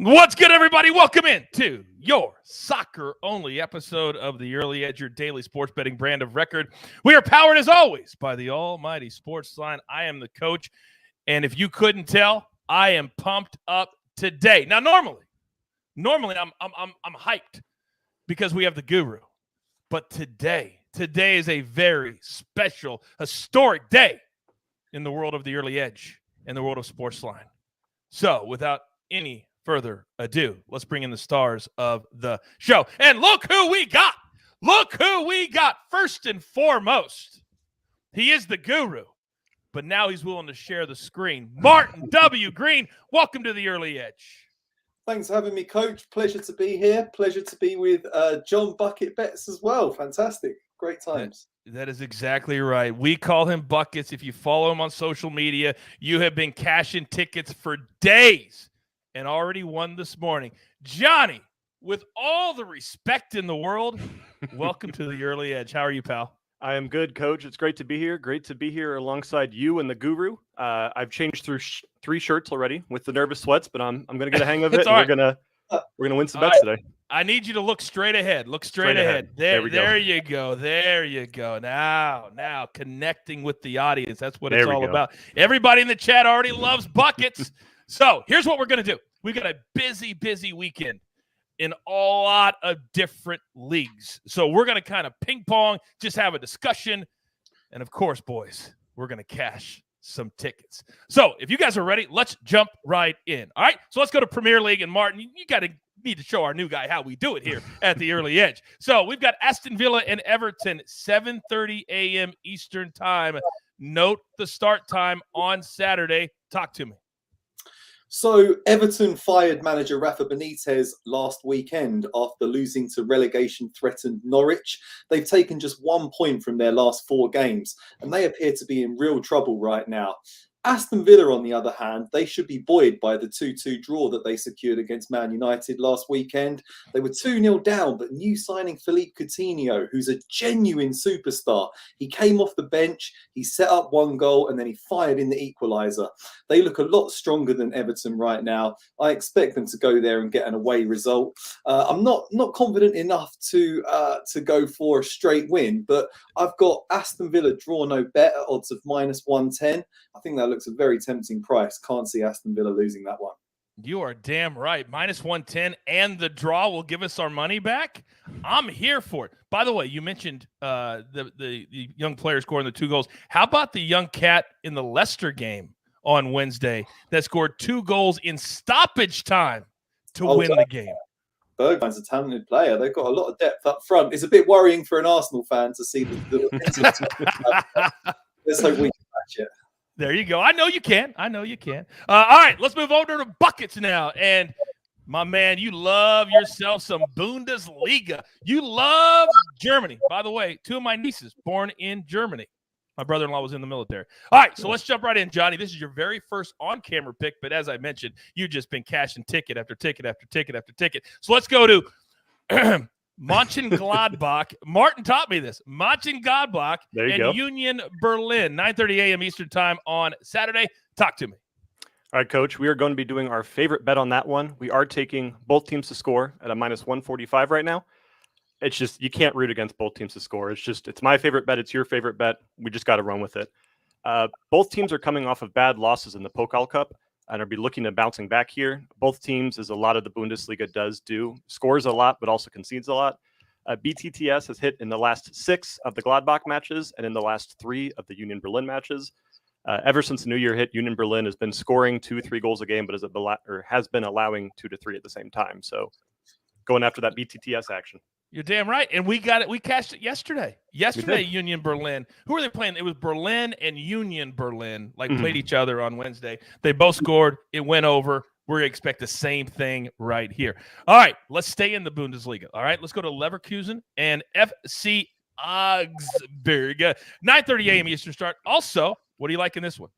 What's good, everybody? Welcome in to your soccer-only episode of The Early Edge, your daily sports betting brand of record. We are powered, as always, by the almighty SportsLine. I am the coach, and if you couldn't tell, I am pumped up today. Now, normally I'm hyped because we have the guru, but today is a very special, historic day in the world of The Early Edge and the world of SportsLine. So, without any further ado, let's bring in the stars of the show. And look who we got. First and foremost, he is the guru, but now he's willing to share the screen. Martin W. Green, welcome to the Early Edge. Thanks for having me, Coach. Pleasure to be here. Pleasure to be with John Bucket Betts as well. Fantastic. Great times. That is exactly right. We call him Buckets. If you follow him on social media, you have been cashing tickets for days and already won this morning. Johnny, with all the respect in the world, welcome to the Early Edge. How are you, pal? I am good, Coach. It's great to be here. Great to be here alongside you and the guru. I've changed through 3 shirts already with the nervous sweats, but I'm going to get a hang of it. And right. We're gonna win some bets today. I need you to look straight ahead. Look straight ahead. There you go. There you go. Now connecting with the audience. That's what it's all about. Everybody in the chat already loves buckets. So here's what we're going to do. We got a busy weekend in a lot of different leagues. So we're going to kind of ping pong, just have a discussion. And of course, boys, we're going to cash some tickets. So if you guys are ready, let's jump right in. All right. So let's go to Premier League. And Martin, you need to show our new guy how we do it here at the Early Edge. So we've got Aston Villa and Everton, 7:30 a.m. Eastern time. Note the start time on Saturday. Talk to me. So Everton fired manager Rafa Benitez last weekend after losing to relegation-threatened Norwich. They've taken just 1 point from their last 4 games, and they appear to be in real trouble right now. Aston Villa, on the other hand, they should be buoyed by the 2-2 draw that they secured against Man United last weekend. They were 2-0 down, but new signing Philippe Coutinho, who's a genuine superstar. He came off the bench, he set up 1 goal, and then he fired in the equaliser. They look a lot stronger than Everton right now. I expect them to go there and get an away result. I'm not confident enough to go for a straight win, but I've got Aston Villa draw no bet at odds of -110. I think that looks a very tempting price. Can't see Aston Villa losing that one. You are damn right. -110 and the draw will give us our money back. I'm here for it. By the way, you mentioned the young player scoring the 2 goals. How about the young cat in the Leicester game on Wednesday that scored 2 goals in stoppage time to win the game? Bergwijn's a talented player. They've got a lot of depth up front. It's a bit worrying for an Arsenal fan to see the let's hope we can match it. There you go. I know you can. All right, let's move over to buckets now. And my man, you love yourself some Bundesliga. You love Germany. By the way, 2 of my nieces born in Germany. My brother-in-law was in the military. All right, so let's jump right in, Johnny. This is your very first on-camera pick, but as I mentioned, you've just been cashing ticket after ticket after ticket after ticket. So let's go to Gladbach. Martin taught me this. Gladbach and Union Berlin, 9:30 a.m. Eastern time on Saturday. Talk to me. All right, Coach. We are going to be doing our favorite bet on that one. We are taking both teams to score at a -145 right now. It's just you can't root against both teams to score. It's my favorite bet. It's your favorite bet. We just got to run with it. Both teams are coming off of bad losses in the Pokal Cup and are be looking at bouncing back here. Both teams, as a lot of the Bundesliga does do, scores a lot, but also concedes a lot. BTTS has hit in the last 6 of the Gladbach matches and in the last 3 of the Union Berlin matches. Ever since the New Year hit, Union Berlin has been scoring 2-3 goals a game, but has been allowing 2 to 3 at the same time. So going after that BTTS action. You're damn right. And we got it. We cashed it yesterday. Union Berlin. Who are they playing? It was Berlin and Union Berlin, played each other on Wednesday. They both scored. It went over. We're going to expect the same thing right here. All right, let's stay in the Bundesliga. All right, let's go to Leverkusen and FC Augsburg. 9:30 a.m. Eastern start. Also, what do you like in this one?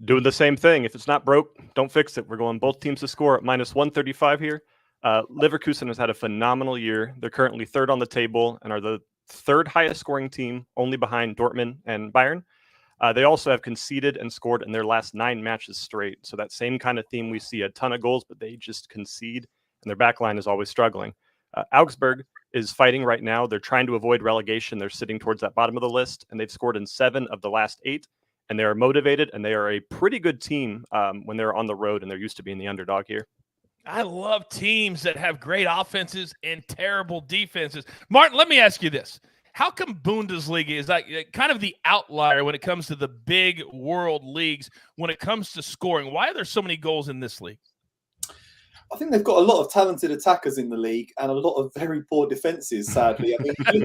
Doing the same thing. If it's not broke, don't fix it. We're going both teams to score at -135 here. Leverkusen has had a phenomenal year. They're currently 3rd on the table and are the 3rd highest scoring team, only behind Dortmund and Bayern. They also have conceded and scored in their last 9 matches straight. So that same kind of theme, we see a ton of goals, but they just concede, and their back line is always struggling. Augsburg is fighting right now. They're trying to avoid relegation. They're sitting towards that bottom of the list, and they've scored in 7 of the last 8, and they are motivated, and they are a pretty good team when they're on the road, and they're used to being the underdog here. I love teams that have great offenses and terrible defenses. Martin, let me ask you this. How come Bundesliga is like kind of the outlier when it comes to the big world leagues when it comes to scoring? Why are there so many goals in this league? I think they've got a lot of talented attackers in the league and a lot of very poor defences, sadly. I mean,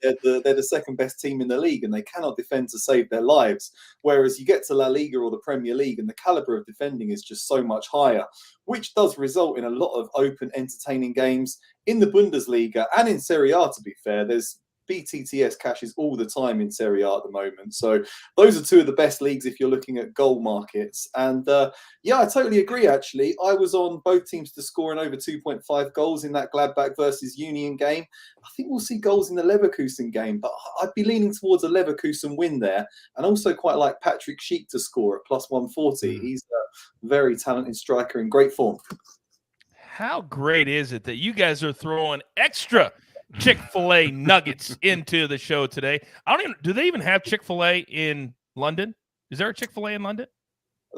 they're the second best team in the league and they cannot defend to save their lives. Whereas you get to La Liga or the Premier League and the calibre of defending is just so much higher, which does result in a lot of open, entertaining games. In the Bundesliga and in Serie A, to be fair, there's BTTS cashes all the time in Serie A at the moment. So those are 2 of the best leagues if you're looking at goal markets. And yeah, I totally agree, actually. I was on both teams to score in over 2.5 goals in that Gladbach versus Union game. I think we'll see goals in the Leverkusen game, but I'd be leaning towards a Leverkusen win there. And also quite like Patrick Schick to score at plus 140. He's a very talented striker in great form. How great is it that you guys are throwing extra Chick-fil-A nuggets into the show today? Do they even have Chick-fil-A in London? Is there a Chick-fil-A in London?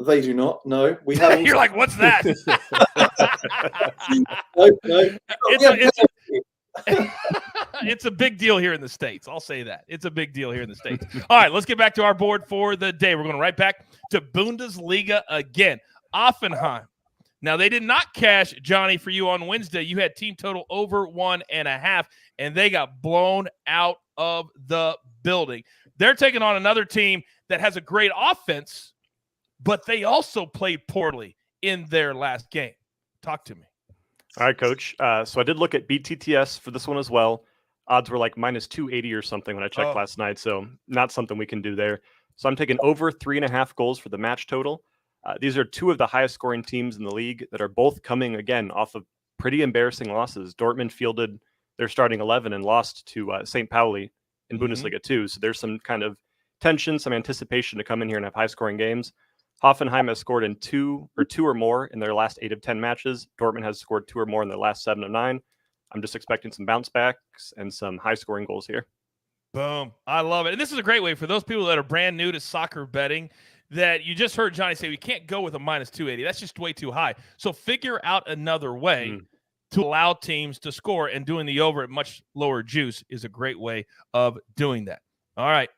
They do not. No, we have. You're like, what's that? No. It's a big deal here in the States. I'll say that. It's a big deal here in the States. All right, let's get back to our board for the day. We're going right back to Bundesliga again. Hoffenheim. Now, they did not cash, Johnny, for you on Wednesday. You had team total over 1.5, and they got blown out of the building. They're taking on another team that has a great offense, but they also played poorly in their last game. Talk to me. All right, Coach. So I did look at BTTS for this one as well. Odds were like minus 280 or something when I checked last night, so not something we can do there. So I'm taking over 3.5 goals for the match total. These are 2 of the highest scoring teams in the league that are both coming, again, off of pretty embarrassing losses. Dortmund fielded their starting 11 and lost to St. Pauli in Bundesliga 2. So there's some kind of tension, some anticipation to come in here and have high-scoring games. Hoffenheim has scored in 2 or more in their last 8 of 10 matches. Dortmund has scored 2 or more in their last 7 of 9. I'm just expecting some bounce backs and some high-scoring goals here. Boom. I love it. And this is a great way for those people that are brand new to soccer betting that you just heard Johnny say, we can't go with a minus 280. That's just way too high. So figure out another way to allow teams to score, and doing the over at much lower juice is a great way of doing that. All right.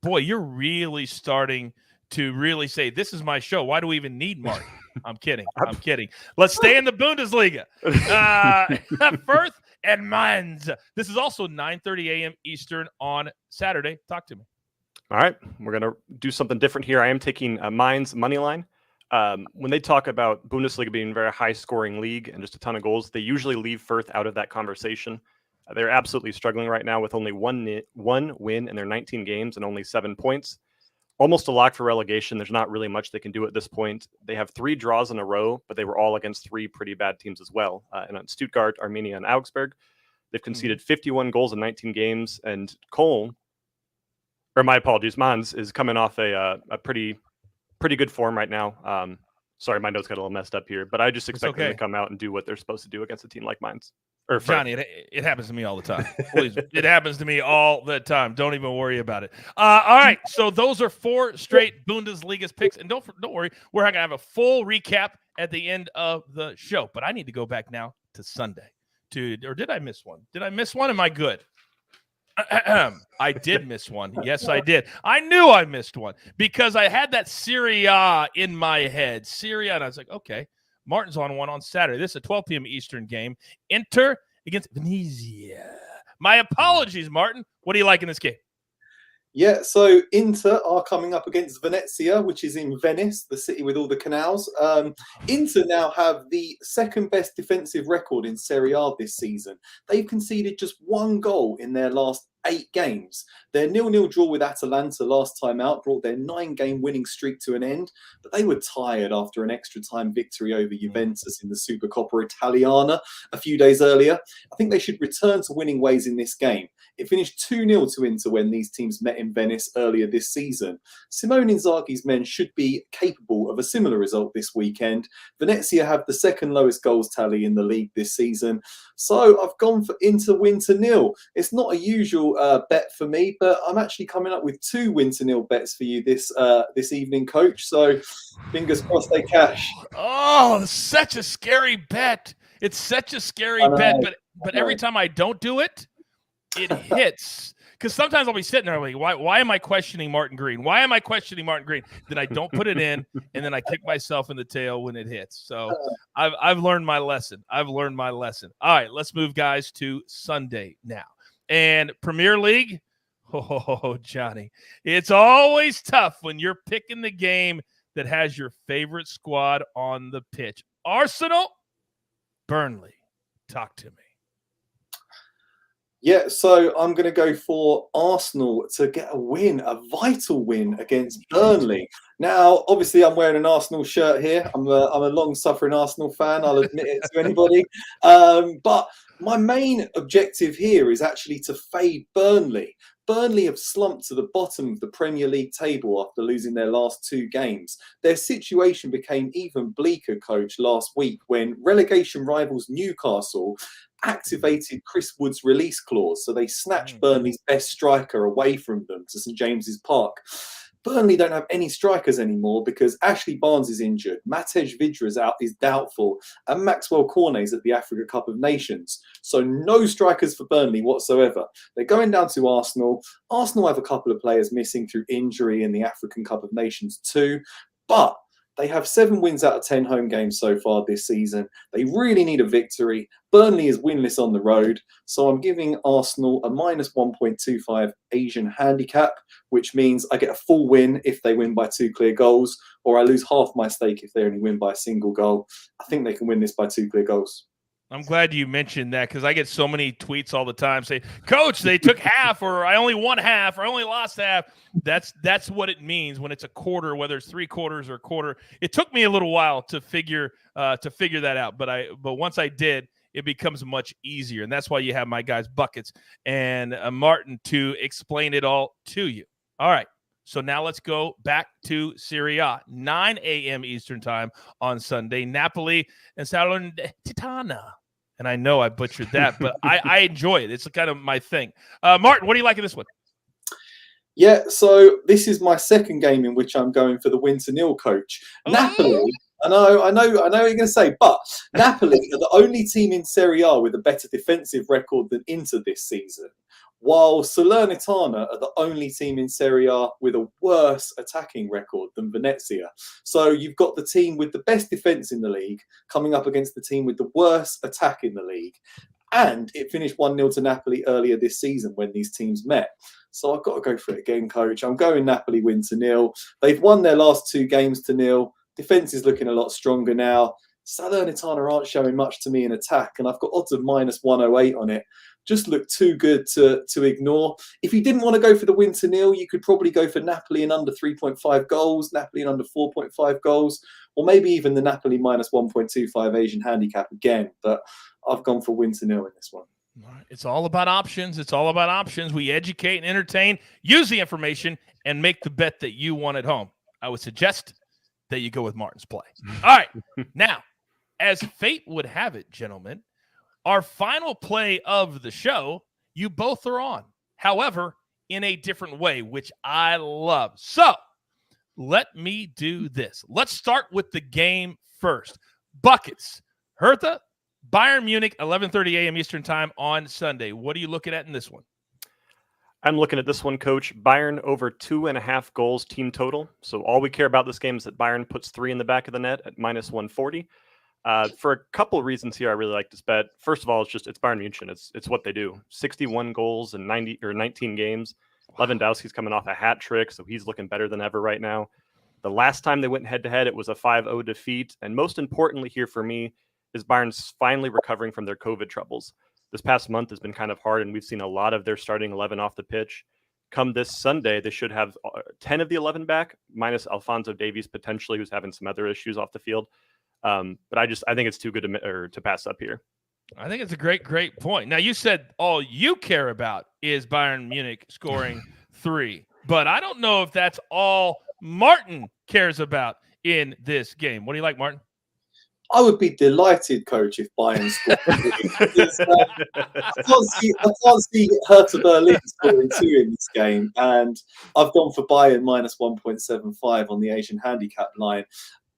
Boy, you're really starting to really say, this is my show. Why do we even need Martin? I'm kidding. I'm kidding. Let's stay in the Bundesliga. Firth and Mainz. This is also 9:30 a.m. Eastern on Saturday. Talk to me. All right, we're going to do something different here. I am taking Mainz money line. When they talk about Bundesliga being a very high-scoring league and just a ton of goals, they usually leave Firth out of that conversation. They're absolutely struggling right now with only one win in their 19 games and only 7 points. Almost a lock for relegation. There's not really much they can do at this point. They have 3 draws in a row, but they were all against 3 pretty bad teams as well. And on Stuttgart, Arminia, and Augsburg, they've conceded 51 goals in 19 games, and Mainz is coming off a pretty good form right now. Sorry, my notes got a little messed up here, but I just expect them to come out and do what they're supposed to do against a team like Mainz. Or Johnny, it happens to me all the time. Please, it happens to me all the time. Don't even worry about it. All right, so those are 4 straight Bundesliga's picks, and don't worry, we're going to have a full recap at the end of the show. But I need to go back now to Sunday. Or did I miss one? Did I miss one? Am I good? I did miss one. Yes, I did. I knew I missed one because I had that Serie in my head. Serie, and I was like, okay, Martin's on one on Saturday. This is a 12 p.m. Eastern game. Inter against Venezia. My apologies, Martin. What do you like in this game? Yeah, so Inter are coming up against Venezia, which is in Venice, the city with all the canals. Inter now have the second best defensive record in Serie A this season. They've conceded just 1 goal in their last 8 games. Their 0-0 draw with Atalanta last time out brought their 9-game winning streak to an end, but they were tired after an extra time victory over Juventus in the Supercoppa Italiana a few days earlier. I think they should return to winning ways in this game. It finished 2-0 to Inter when these teams met in Venice earlier this season. Simone Inzaghi's men should be capable of a similar result this weekend. Venezia have the second lowest goals tally in the league this season. So I've gone for Inter win to nil. It's not a usual bet for me, but I'm actually coming up with 2 win to nil bets for you this evening, Coach. So fingers crossed they cash. Oh, such a scary bet. It's such a scary bet, but every time I don't do it, it hits. Because sometimes I'll be sitting there like, why am I questioning Martin Green? Why am I questioning Martin Green? Then I don't put it in, and then I kick myself in the tail when it hits. So I've learned my lesson. All right, let's move, guys, to Sunday now. And Premier League, oh, Johnny, it's always tough when you're picking the game that has your favorite squad on the pitch. Arsenal, Burnley, talk to me. Yeah, so I'm going to go for Arsenal to get a win, a vital win against Burnley. Now, obviously, I'm wearing an Arsenal shirt here. I'm a long-suffering Arsenal fan. I'll admit it to anybody. But my main objective here is actually to fade Burnley. Burnley have slumped to the bottom of the Premier League table after losing their last 2 games. Their situation became even bleaker, Coach, last week when relegation rivals Newcastle activated Chris Wood's release clause. So they snatched Burnley's best striker away from them to St James's Park. Burnley don't have any strikers anymore because Ashley Barnes is injured, Matej Vydra is doubtful, and Maxwell Cornet's at the Africa Cup of Nations. So no strikers for Burnley whatsoever. They're going down to Arsenal. Arsenal have a couple of players missing through injury in the African Cup of Nations too, but they have 7 wins out of 10 home games so far this season. They really need a victory. Burnley is winless on the road. So I'm giving Arsenal a minus 1.25 Asian handicap, which means I get a full win if they win by 2 clear goals, or I lose half my stake if they only win by a single goal. I think they can win this by 2 clear goals. I'm glad you mentioned that because I get so many tweets all the time saying, Coach, they took half, or I only won half, or I only lost half. That's what it means when it's a quarter, whether it's 3 quarters or a quarter. It took me a little while to figure that out, but once I did, it becomes much easier, and that's why you have my guys Buckets and Martin to explain it all to you. All right. So now let's go back to Serie A, 9 a.m. Eastern time on Sunday. Napoli and Salernitana. And I know I butchered that, but I enjoy it. It's kind of my thing. Martin, what do you like in this one? Yeah, so this is my second game in which I'm going for the win to nil, Coach. Oh. Napoli. I know what you're going to say, but Napoli are the only team in Serie A with a better defensive record than Inter this season, while Salernitana are the only team in Serie A with a worse attacking record than Venezia. So you've got the team with the best defence in the league coming up against the team with the worst attack in the league. And it finished 1-0 to Napoli earlier this season when these teams met. So I've got to go for it again, Coach. I'm going Napoli win to nil. They've won their last 2 games to nil. Defence is looking a lot stronger now. Salernitana aren't showing much to me in attack, and I've got odds of minus 108 on it. Just look too good to ignore. If you didn't want to go for the win to nil, you could probably go for Napoli in under 3.5 goals, Napoli in under 4.5 goals, or maybe even the Napoli minus 1.25 Asian handicap again. But I've gone for win to nil in this one. It's all about options. We educate and entertain, use the information, and make the bet that you want at home. I would suggest that you go with Martin's play. All right. Now, as fate would have it, gentlemen, our final play of the show, you both are on. However, in a different way, which I love. So let me do this. Let's start with the game first. Buckets. Hertha, Bayern Munich, 11:30 a.m. Eastern time on Sunday. What are you looking at in this one? I'm looking at this one, Coach. Bayern over 2.5 goals team total. So all we care about this game is that Bayern puts 3 in the back of the net at minus 140. For a couple of reasons here, I really like this bet. First of all, it's Bayern Munich. It's what they do. 61 goals in 19 games. Lewandowski's coming off a hat trick, so he's looking better than ever right now. The last time they went head-to-head, it was a 5-0 defeat. And most importantly here for me is Bayern's finally recovering from their COVID troubles. this past month has been kind of hard, and we've seen a lot of their starting 11 off the pitch. Come this Sunday, they should have 10 of the 11 back, minus Alphonso Davies potentially, who's having some other issues off the field. But I think it's too good to pass up here. I think it's a great point. Now, you said all you care about is Bayern Munich scoring 3, but I don't know if that's all Martin cares about in this game. What do you like, Martin? I would be delighted, Coach, if Bayern scored. I can't see Hertha Berlin scoring 2 in this game, and I've gone for Bayern minus 1.75 on the Asian handicap line.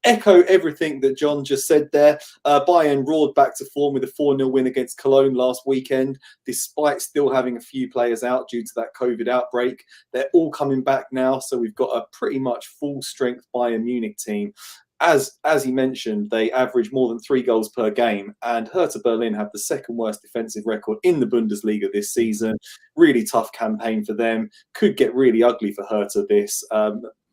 Echo everything that John just said there. Bayern roared back to form with a 4-0 win against Cologne last weekend, despite still having a few players out due to that COVID outbreak. They're all coming back now, so we've got a pretty much full-strength Bayern Munich team. As he mentioned, they average more than 3 goals per game, and Hertha Berlin have the second worst defensive record in the Bundesliga this season. Really tough campaign for them. Could get really ugly for Hertha this.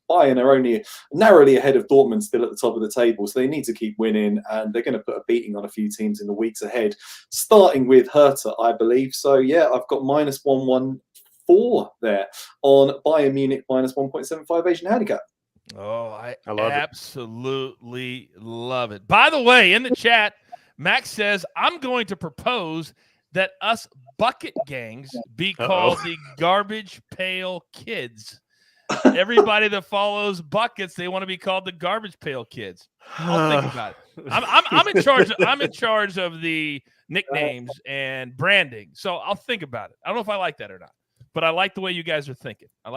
Bayern are only narrowly ahead of Dortmund, still at the top of the table, so they need to keep winning, and they're going to put a beating on a few teams in the weeks ahead, starting with Hertha, I believe. So, yeah, I've got minus 114 there on Bayern Munich minus 1.75 Asian handicap. Oh, I absolutely love it. By the way, in the chat, Max says, I'm going to propose that us bucket gangs be called the Garbage Pail Kids. Everybody that follows buckets, they want to be called the Garbage Pail Kids. I'll think about it. I'm in charge. I'm in charge of the nicknames and branding, so I'll think about it. I don't know if I like that or not, but I like the way you guys are thinking. All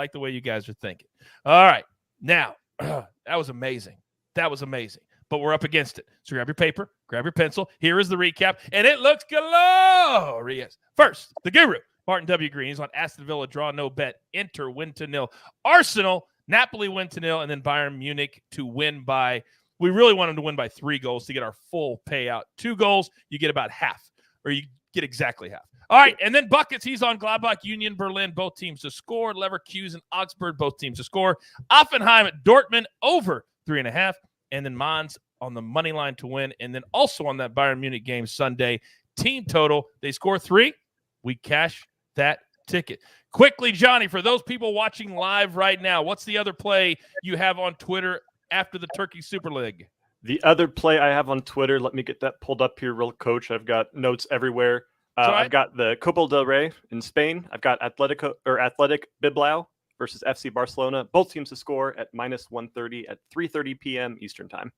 right, now that was amazing. But we're up against it. So grab your paper, grab your pencil. Here is the recap, and it looks glorious. First, the guru. Martin W. Green is on Aston Villa, draw no bet, Inter win to 0. Arsenal, Napoli win to 0, and then Bayern Munich to win by, we really want them to win by 3 goals to get our full payout. 2 goals, you get about half, or you get exactly half. All right, and then buckets, he's on Gladbach, Union Berlin, both teams to score. Leverkusen, Augsburg, both teams to score. Hoffenheim at Dortmund, over 3.5. And then Mainz on the money line to win. And then also on that Bayern Munich game Sunday, team total, they score 3. We cash that ticket. Quickly, Johnny, for those people watching live right now, what's the other play you have on Twitter after the Turkey Super League? The other play I have on Twitter, let me get that pulled up here real, Coach. I've got notes everywhere. I've got the Copa del Rey in Spain. I've got Athletic Bilbao versus FC Barcelona. Both teams to score at minus 130 at 3:30 p.m. Eastern time.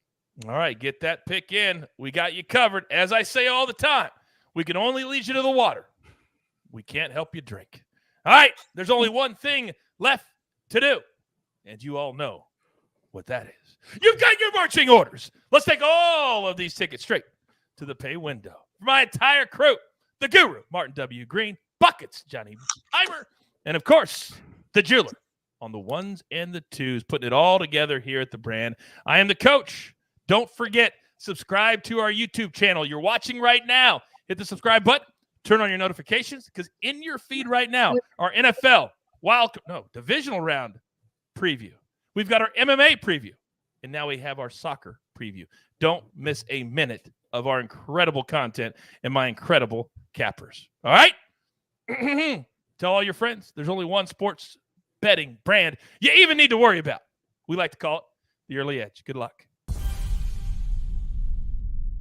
All right, get that pick in. We got you covered. As I say all the time, we can only lead you to the water. We can't help you drink. All right, there's only one thing left to do, and you all know what that is. You've got your marching orders. Let's take all of these tickets straight to the pay window. For my entire crew, the guru, Martin W. Green, buckets, Johnny Eimer, and, of course, the jeweler on the ones and the twos, putting it all together here at the brand. I am the coach. Don't forget, subscribe to our YouTube channel. You're watching right now. Hit the subscribe button. Turn on your notifications, because in your feed right now, our NFL divisional round preview. We've got our MMA preview, and now we have our soccer preview. Don't miss a minute of our incredible content and my incredible cappers. All right? Tell all your friends there's only one sports betting brand you even need to worry about. We like to call it the Early Edge. Good luck.